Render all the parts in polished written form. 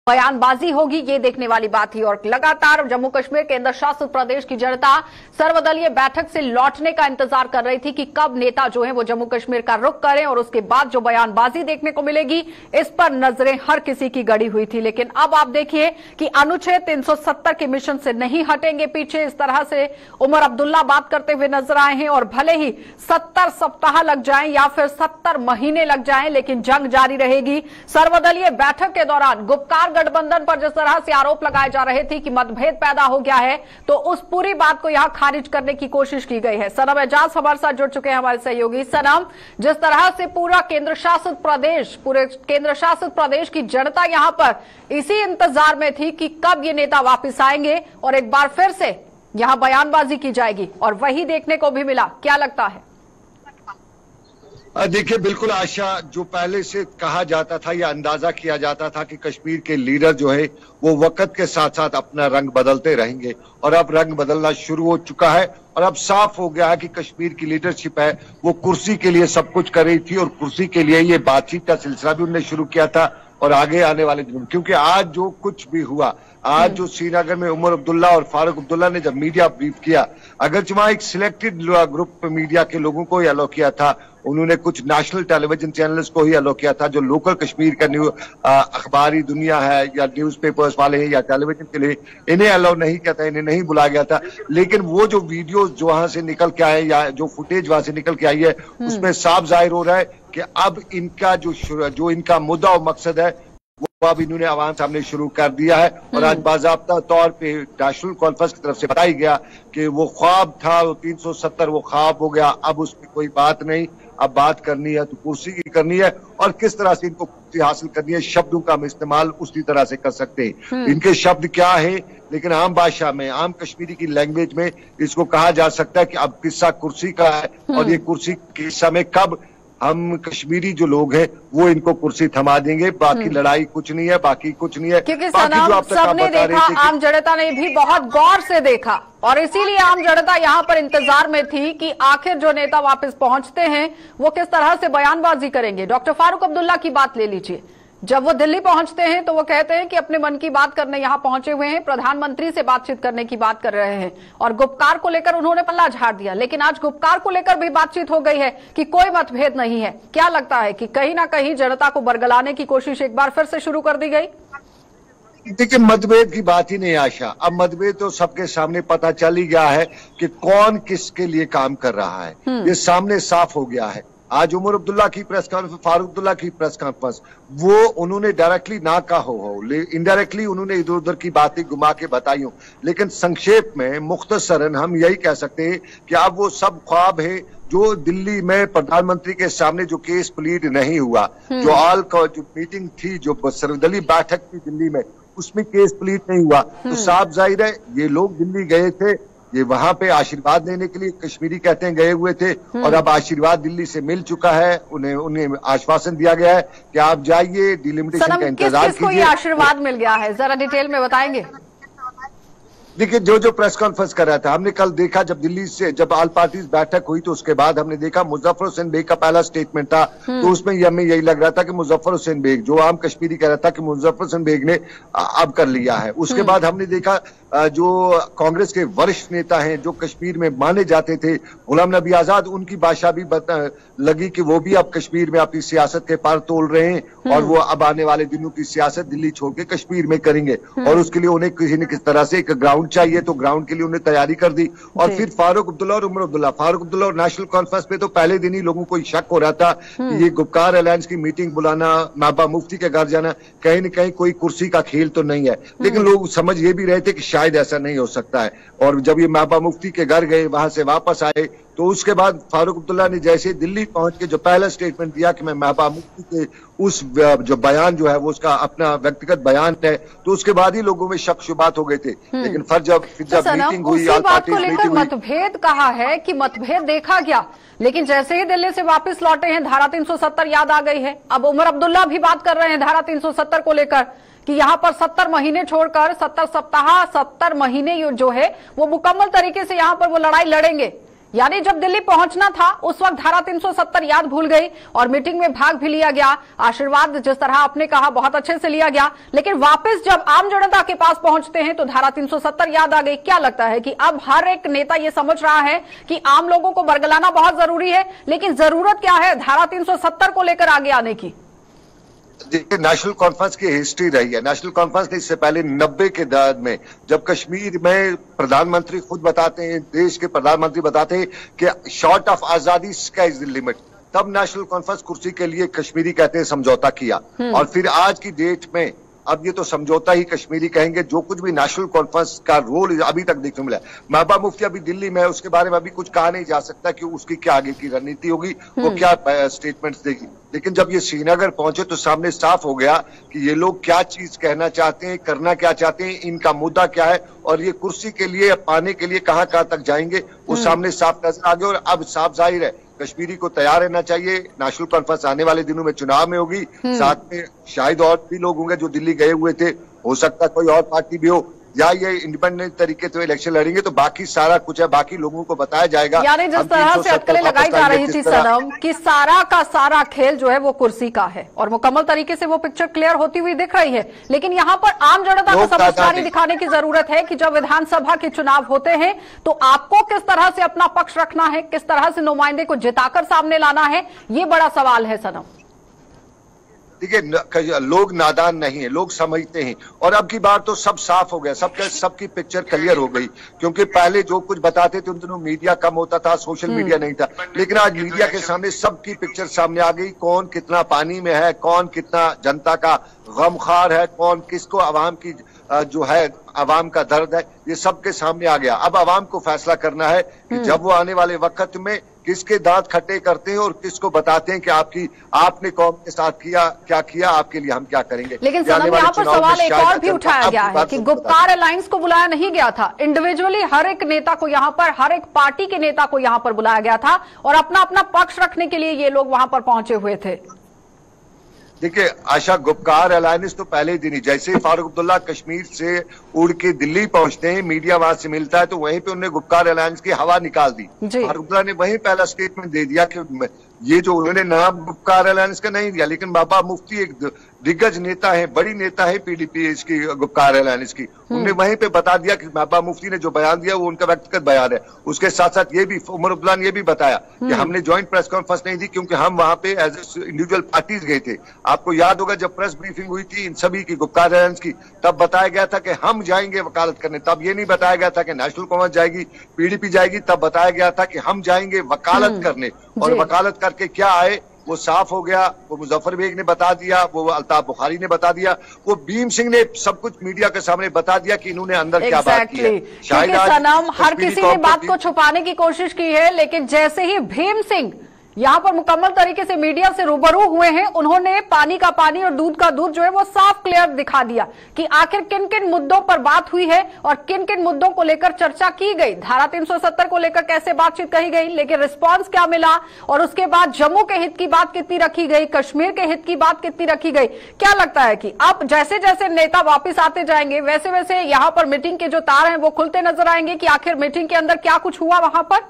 बयानबाजी होगी, ये देखने वाली बात थी। और लगातार जम्मू कश्मीर केंद्र शासित प्रदेश की जनता सर्वदलीय बैठक से लौटने का इंतजार कर रही थी कि कब नेता जो है वो जम्मू कश्मीर का रुख करें और उसके बाद जो बयानबाजी देखने को मिलेगी इस पर नजरें हर किसी की गड़ी हुई थी। लेकिन अब आप देखिए कि अनुच्छेद 370 के मिशन से नहीं हटेंगे पीछे, इस तरह से उमर अब्दुल्ला बात करते हुए नजर आए हैं। और भले ही 70 सप्ताह लग जाएं या फिर 70 महीने लग जाएं, लेकिन जंग जारी रहेगी। सर्वदलीय बैठक के दौरान गुपकार गठबंधन पर जिस तरह से आरोप लगाए जा रहे थे कि मतभेद पैदा हो गया है, तो उस पूरी बात को यहां खारिज करने की कोशिश की गई है। सनम एजाज हमारे साथ जुड़ चुके हैं, हमारे सहयोगी। सनम, जिस तरह से पूरे केंद्र शासित प्रदेश की जनता यहां पर इसी इंतजार में थी कि कब ये नेता वापस आएंगे और एक बार फिर से यहां बयानबाजी की जाएगी, और वही देखने को भी मिला। क्या लगता है? देखिए, बिल्कुल आशा, जो पहले से कहा जाता था या अंदाजा किया जाता था कि कश्मीर के लीडर जो है वो वक्त के साथ साथ अपना रंग बदलते रहेंगे, और अब रंग बदलना शुरू हो चुका है। और अब साफ हो गया है कि कश्मीर की लीडरशिप है वो कुर्सी के लिए सब कुछ कर रही थी, और कुर्सी के लिए ये बातचीत का सिलसिला भी उन्होंने शुरू किया था। और आगे आने वाले दिनों, क्योंकि आज जो कुछ भी हुआ, आज जो श्रीनगर में उमर अब्दुल्ला और फारूक अब्दुल्ला ने जब मीडिया ब्रीफ किया, अगर वहां एक सिलेक्टेड ग्रुप मीडिया के लोगों को ही अलाउ किया था, उन्होंने कुछ नेशनल टेलीविजन चैनल्स को ही अलाउ किया था, जो लोकल कश्मीर का अखबारी दुनिया है या न्यूज़पेपर्स वाले हैं या टेलीविजन के लिए, इन्हें अलाउ नहीं किया था, इन्हें नहीं बुलाया गया था। लेकिन वो जो वीडियोस जो वहां से निकल के आए या जो फुटेज वहां से निकल के आई है, उसमें साफ जाहिर हो रहा है कि अब इनका जो इनका मुद्दा और मकसद है वो अब इन्होंने आवाम सामने शुरू कर दिया है। और आज बाज़ाब्ता तौर पे नेशनल कॉन्फ्रेंस की तरफ से बताया गया कि वो ख्वाब था, वो 370 वो ख्वाब हो गया, अब उसकी कोई बात नहीं, अब बात करनी है तो कुर्सी की करनी है, और किस तरह से इनको कुर्सी हासिल करनी है, शब्दों का हम इस्तेमाल उसी तरह से कर सकते हैं। इनके शब्द क्या है, लेकिन आम भाषा में, आम कश्मीरी की लैंग्वेज में इसको कहा जा सकता है कि अब किस्सा कुर्सी का है, और ये कुर्सी के किस्सा में कब हम कश्मीरी जो लोग हैं वो इनको कुर्सी थमा देंगे। बाकी लड़ाई कुछ नहीं है, बाकी कुछ नहीं है। क्योंकि सबने देखा, आम जनता ने भी बहुत गौर से देखा, और इसीलिए आम जनता यहाँ पर इंतजार में थी कि आखिर जो नेता वापस पहुंचते हैं वो किस तरह से बयानबाजी करेंगे। डॉक्टर फारूक अब्दुल्ला की बात ले लीजिए, जब वो दिल्ली पहुंचते हैं तो वो कहते हैं कि अपने मन की बात करने यहाँ पहुंचे हुए हैं, प्रधानमंत्री से बातचीत करने की बात कर रहे हैं, और गुपकार को लेकर उन्होंने पल्ला झाड़ दिया। लेकिन आज गुपकार को लेकर भी बातचीत हो गई है कि कोई मतभेद नहीं है। क्या लगता है कि कहीं ना कहीं जनता को बरगलाने की कोशिश एक बार फिर से शुरू कर दी गई? देखिए, मतभेद की बात ही नहीं आशा, अब मतभेद तो सबके सामने पता चल ही गया है कि कौन किसके लिए काम कर रहा है, ये सामने साफ हो गया है। आज उमर अब्दुल्ला की प्रेस कॉन्फ्रेंस, फारूक अब्दुल्ला की प्रेस कॉन्फ्रेंस, वो उन्होंने डायरेक्टली ना कहा हो, इनडायरेक्टली उन्होंने इधर उधर की बातें घुमा के बताई हो, लेकिन संक्षेप में मुख्तसरन हम यही कह सकते हैं कि अब वो सब ख्वाब है जो दिल्ली में प्रधानमंत्री के सामने जो केस प्लीड नहीं हुआ, जो मीटिंग थी, जो सर्वदलीय बैठक थी दिल्ली में, उसमें केस प्लीड नहीं हुआ, तो साफ जाहिर है ये लोग दिल्ली गए थे, ये वहां पे आशीर्वाद देने के लिए, कश्मीरी कहते हैं, गए हुए थे, और अब आशीर्वाद दिल्ली से मिल चुका है। उन्हें आश्वासन दिया गया है कि आप जाइए, डिलिमिटेशन का इंतजार कीजिए। ये आशीर्वाद मिल गया है, जरा डिटेल में बताएंगे। देखिए, जो प्रेस कॉन्फ्रेंस कर रहा था, हमने कल देखा जब दिल्ली से जब ऑल पार्टीज बैठक हुई तो उसके बाद हमने देखा मुजफ्फर हुसैन बेग का पहला स्टेटमेंट था, तो उसमें हमें यही लग रहा था कि मुजफ्फर हुसैन बेग, जो आम कश्मीरी कह रहा था कि मुजफ्फर हुसैन बेग ने अब कर लिया है। उसके बाद हमने देखा जो कांग्रेस के वरिष्ठ नेता हैं जो कश्मीर में माने जाते थे, गुलाम नबी आजाद, उनकी भाषा भी लगी कि वो भी अब कश्मीर में अपनी सियासत के पार तोल रहे हैं, और वो अब आने वाले दिनों की सियासत दिल्ली छोड़ के कश्मीर में करेंगे, और उसके लिए उन्हें किसी न किसी तरह से एक ग्राउंड चाहिए, तो ग्राउंड के लिए उन्हें तैयारी कर दी। और फिर फारूक अब्दुल्ला और उमर अब्दुल्ला, फारूक अब्दुल्ला और नेशनल कॉन्फ्रेंस पे तो पहले दिन ही लोगों को शक हो रहा था कि ये गुपकार अलायंस की मीटिंग बुलाना, महबूबा मुफ्ती के घर जाना, कहीं न कहीं कोई कुर्सी का खेल तो नहीं है। लेकिन लोग समझ ये भी रहे थे कि शायद ऐसा नहीं हो सकता है, और जब ये महबूबा मुफ्ती के घर गए, वहां से वापस आए, तो उसके बाद फारूक अब्दुल्ला ने जैसे दिल्ली पहुंच के जो पहला स्टेटमेंट दिया कि मैं महबूबा मुफ्ती के उस जो बयान जो है वो उसका अपना व्यक्तिगत बयान है, तो उसके बाद ही लोगों में शक शुबात हो गए थे। लेकिन फिर जब मीटिंग हुई, उसी बात को लेकर मतभेद कहा है कि मतभेद देखा गया, लेकिन जैसे ही दिल्ली से वापस लौटे हैं धारा 370 याद आ गई है। अब उमर अब्दुल्ला भी बात कर रहे हैं धारा 370 को लेकर कि यहाँ पर 70 महीने छोड़कर 70 सप्ताह 70 महीने जो है वो मुकम्मल तरीके से यहाँ पर वो लड़ाई लड़ेंगे। यानी जब दिल्ली पहुंचना था उस वक्त धारा 370 याद भूल गई और मीटिंग में भाग भी लिया गया। आशीर्वाद जिस तरह आपने कहा बहुत अच्छे से लिया गया, लेकिन वापस जब आम जनता के पास पहुंचते हैं तो धारा 370 याद आ गई। क्या लगता है कि अब हर एक नेता ये समझ रहा है कि आम लोगों को बरगलाना बहुत जरूरी है, लेकिन जरूरत क्या है धारा 370 को लेकर आगे आने की? देखिए, नेशनल कॉन्फ्रेंस की हिस्ट्री रही है। नेशनल कॉन्फ्रेंस ने इससे पहले 90 के दौर में जब कश्मीर में प्रधानमंत्री खुद बताते हैं, देश के प्रधानमंत्री बताते हैं कि शॉर्ट ऑफ आजादी स्काई इज द लिमिट, तब नेशनल कॉन्फ्रेंस कुर्सी के लिए कश्मीरी कहते हैं समझौता किया। और फिर आज की डेट में अब ये तो समझौता ही कश्मीरी कहेंगे। जो कुछ भी नेशनल कॉन्फ्रेंस का रोल अभी तक देखने मिला है, महबूबा मुफ्ती अभी दिल्ली में है, उसके बारे में अभी कुछ कहा नहीं जा सकता कि उसकी क्या आगे की रणनीति होगी, वो क्या स्टेटमेंट्स देगी। लेकिन जब ये श्रीनगर पहुंचे तो सामने साफ हो गया कि ये लोग क्या चीज कहना चाहते हैं, करना क्या चाहते हैं, इनका मुद्दा क्या है और ये कुर्सी के लिए पाने के लिए कहां कहां तक जाएंगे, वो सामने साफ नजर आ गया। और अब साफ जाहिर है कश्मीरी को तैयार रहना चाहिए। नेशनल कॉन्फ्रेंस आने वाले दिनों में चुनाव में होगी, साथ में शायद और भी लोग होंगे जो दिल्ली गए हुए थे, हो सकता है कोई और पार्टी भी हो, या ये इंडिपेंडेंट तरीके से इलेक्शन लड़ेंगे, तो बाकी सारा कुछ है, बाकी लोगों को बताया जाएगा। यानी जिस तरह से अटकलें लगाई जा रही थी सनम कि सारा का सारा खेल जो है वो कुर्सी का है और मुकम्मल तरीके से वो पिक्चर क्लियर होती हुई दिख रही है। लेकिन यहाँ पर आम जनता को समझदारी दिखाने की जरूरत है कि जब विधानसभा के चुनाव होते हैं तो आपको किस तरह से अपना पक्ष रखना है, किस तरह से नुमाइंदे को जिताकर सामने लाना है, ये बड़ा सवाल है सनम। देखिए, लोग नादान नहीं है, लोग समझते हैं। और अब की बार तो सब साफ हो गया, सबकी पिक्चर क्लियर हो गई। क्योंकि पहले जो कुछ बताते थे उन दिनों मीडिया कम होता था, सोशल मीडिया नहीं था, लेकिन आज मीडिया के सामने सबकी पिक्चर सामने आ गई। कौन कितना पानी में है, कौन कितना जनता का गमखार है, कौन किसको आवाम की जो है आवाम का दर्द है, ये सबके सामने आ गया। अब आवाम को फैसला करना है कि जब वो आने वाले वक्त में किसके दांत खट्टे करते हैं और किसको बताते हैं कि आपने कौम के साथ क्या किया, आपके लिए हम क्या करेंगे। लेकिन सनम यहाँ पर सवाल एक और भी उठाया गया है कि गुप्कार अलायंस को बुलाया नहीं गया था, इंडिविजुअली हर एक नेता को यहाँ पर, हर एक पार्टी के नेता को यहाँ पर बुलाया गया था और अपना अपना पक्ष रखने के लिए ये लोग वहां पर पहुंचे हुए थे। देखिए आशा, गुप्कार अलायंस तो पहले दिन ही, जैसे ही फारूक अब्दुल्ला कश्मीर से उड़ के दिल्ली पहुंचते हैं, मीडिया वहां से मिलता है, तो वहीं पे उन्होंने गुप्कार अलायंस की हवा निकाल दी। फारूक अब्दुल्ला ने वहीं पहला स्टेटमेंट दे दिया कि ये जो उन्होंने नाम गुप्कार अलायंस का नहीं दिया, लेकिन महबूबा मुफ्ती एक दिग्गज नेता है, बड़ी नेता है पीडीपी इसकी, गुप्कार अलायंस की, उन्होंने वहीं पे बता दिया कि महबूबा मुफ्ती ने जो बयान दिया वो उनका व्यक्तिगत बयान है। उसके साथ साथ ये भी उमर अब्दुल्ला ने ये भी बताया कि हमने ज्वाइंट प्रेस कॉन्फ्रेंस नहीं दी क्योंकि हम वहां पे एज इंडिविजुअल पार्टीज गए थे। आपको याद होगा जब प्रेस ब्रीफिंग हुई थी इन सभी की, गुप्कार अलायंस की, तब बताया गया था कि हम जाएंगे वकालत करने। तब ये नहीं बताया गया था कि नेशनल कांग्रेस जाएगी, पीडीपी जाएगी, तब बताया गया था कि हम जाएंगे वकालत करने। और वकालत करके क्या आए वो साफ हो गया। वो मुजफ्फर बेग ने बता दिया, वो अल्ताफ बुखारी ने बता दिया, वो भीम सिंह ने सब कुछ मीडिया के सामने बता दिया कि इन्होंने अंदर क्या बात की है। शायद सनम हर किसी ने बात को छुपाने की कोशिश की है, लेकिन जैसे ही भीम सिंह यहाँ पर मुकम्मल तरीके से मीडिया से रूबरू हुए हैं, उन्होंने पानी का पानी और दूध का दूध जो है वो साफ क्लियर दिखा दिया कि आखिर किन किन मुद्दों पर बात हुई है और किन किन मुद्दों को लेकर चर्चा की गई। धारा 370 को लेकर कैसे बातचीत कही गई, लेकिन रिस्पांस क्या मिला, और उसके बाद जम्मू के हित की बात कितनी रखी गई, कश्मीर के हित की बात कितनी रखी गई। क्या लगता है कि अब जैसे जैसे नेता वापिस आते जाएंगे वैसे वैसे यहाँ पर मीटिंग के जो तार हैं वो खुलते नजर आएंगे कि आखिर मीटिंग के अंदर क्या कुछ हुआ वहां पर?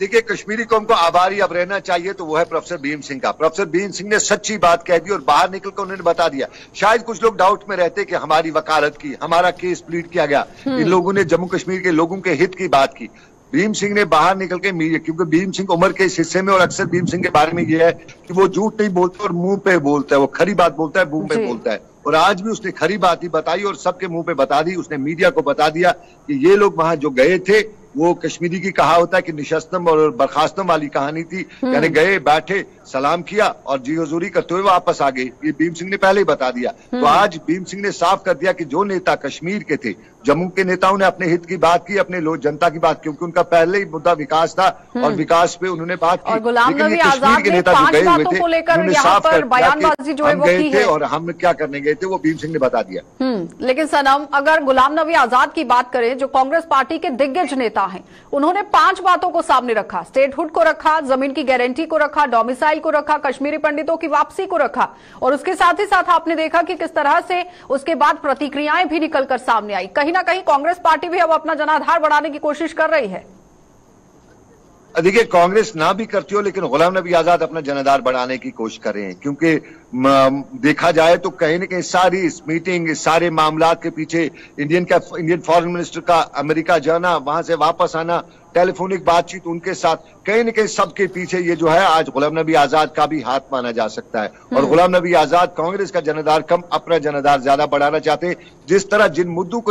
देखिए, कश्मीरी कौम को आभारी अब रहना चाहिए तो वो है प्रोफेसर भीम सिंह का। प्रोफेसर भीम सिंह ने सच्ची बात कह दी और बाहर निकलकर उन्होंने बता दिया। शायद कुछ लोग डाउट में रहते कि हमारी वकालत की, हमारा केस प्लीड किया गया, इन लोगों ने जम्मू कश्मीर के लोगों के हित की बात की। भीम सिंह ने बाहर निकल के मीडिया, क्योंकि भीम सिंह उम्र के इस हिस्से में, और अक्सर भीम सिंह के बारे में यह है कि वो झूठ नहीं बोलता और मुंह पे बोलता है, वो खरी बात बोलता है, मुंह पे बोलता है। और आज भी उसने खरी बात ही बताई और सबके मुंह पे बता दी। उसने मीडिया को बता दिया कि ये लोग वहां जो गए थे वो कश्मीरी की कहा होता है कि निशस्तम और बर्खास्तम वाली कहानी थी, यानी गए, बैठे, सलाम किया और जी हुजूरी करते हुए वापस आ गए। ये भीम सिंह ने पहले ही बता दिया। तो आज भीम सिंह ने साफ कर दिया कि जो नेता कश्मीर के थे, जम्मू के नेताओं ने अपने हित की बात की, अपने लोग जनता की बात, क्योंकि उनका पहले ही मुद्दा विकास था और विकास पे उन्होंने बात की। लेकिन कश्मीर के नेता जो गए हुए थे उन्होंने साफ कर बयानबाजी जो है वो की है और हम क्या करने गए थे वो भीम सिंह ने बता दिया। लेकिन सनम, अगर गुलाम नबी आजाद की बात करें जो कांग्रेस पार्टी के दिग्गज नेता हैं, उन्होंने 5 बातों को सामने रखा। स्टेटहुड को रखा, जमीन की गारंटी को रखा, डोमिसाइल को रखा, कश्मीरी पंडितों की वापसी को रखा, और उसके साथ ही साथ आपने देखा कि किस तरह से उसके बाद प्रतिक्रियाएं भी निकलकर सामने आई। कहीं ना कहीं कांग्रेस पार्टी भी अब अपना जनाधार बढ़ाने की कोशिश कर रही है। देखिए, कांग्रेस ना भी करती हो लेकिन गुलाम नबी आजाद अपना जनाधार बढ़ाने की कोशिश कर रहे हैं, क्योंकि देखा जाए तो कहीं न कहीं सारी इस मीटिंग, इस सारे मामलात के पीछे इंडियन फॉरेन मिनिस्टर का अमेरिका जाना, वहां से वापस आना, टेलीफोनिक बातचीत उनके साथ, कहीं न कहीं सबके पीछे ये जो है आज गुलाम नबी आजाद का भी हाथ माना जा सकता है। और गुलाम नबी आजाद कांग्रेस का जनाधार कम, अपना जनाधार ज्यादा बढ़ाना चाहते, जिस तरह जिन मुद्दों को